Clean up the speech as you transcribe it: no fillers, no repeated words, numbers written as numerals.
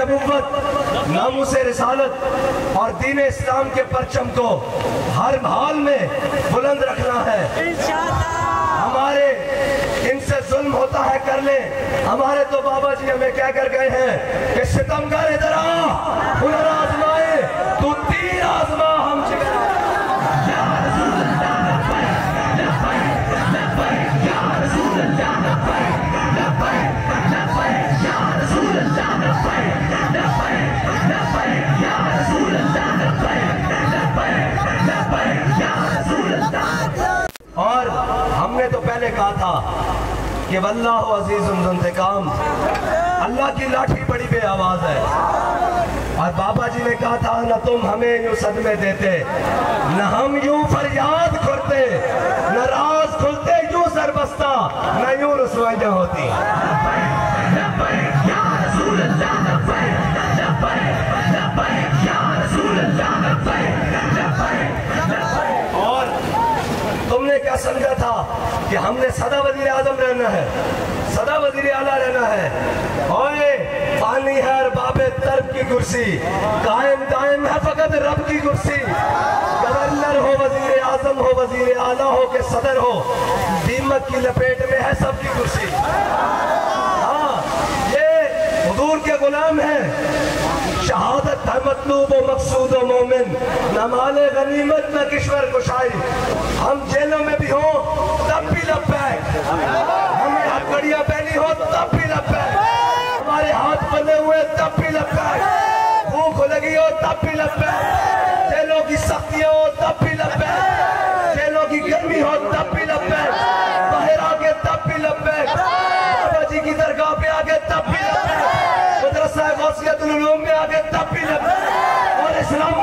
नबूवत, नामूसे रिसालत और दीन इस्लाम के परचम को हर हाल में बुलंद रखना है। हमारे इनसे जुल्म होता है कर ले। हमारे तो बाबा जी हमें क्या कर गए हैं कि सितमगर इधर आ, हुनर आजमाए, तू तीर आजमा, हम और हमने तो पहले कहा था कि वल्लाहु अज़ीज़ुन ज़ुंतिकाम, अल्लाह की लाठी बड़ी बेआवाज है। और बाबा जी ने कहा था न तुम हमें यूं सदमे देते, न हम यूं फरियाद खुलते, न राज खुलते यूं सरबस्ता, न यूं रसवाइयां होती। और तुमने क्या समझा था कि हमने सदा वज़ीर आज़म रहना है, सदा वज़ीर आला रहना है। ओए पानी है अरबाबे तर्ब की कुर्सी, कायम दायम है फकत रब की कुर्सी। गवर्नर हो, वज़ीर आज़म हो, वज़ीर आला हो के सदर हो, दीमक की लपेट में है सबकी कुर्सी। हाँ, ये हुजूर के गुलाम हैं। शहादत है मतलूब व मकसूद व मोमिन, न माले गनीमत न किश्वर कुशाई। हम जेलों में भी हो तब भी लब्बैक, हमें हथकड़ियां पहनी हो तब भी लब्बैक, हमारे हाथ बंधे हुए तब भी लब्बैक, भूख लगी हो तब भी लब्बैक, जेलों की सख्तियां हो तब भी लब्बैक, जेलों की गर्मी हो तब भी लब्बैक, बाहर आके तब भी लब्बैक, बाबा जी की दरगाह पे आके तब भी लब्बैक, मदरसा गौसियतुल उलूम में आके तब भी लब्बैक, और इस्लाम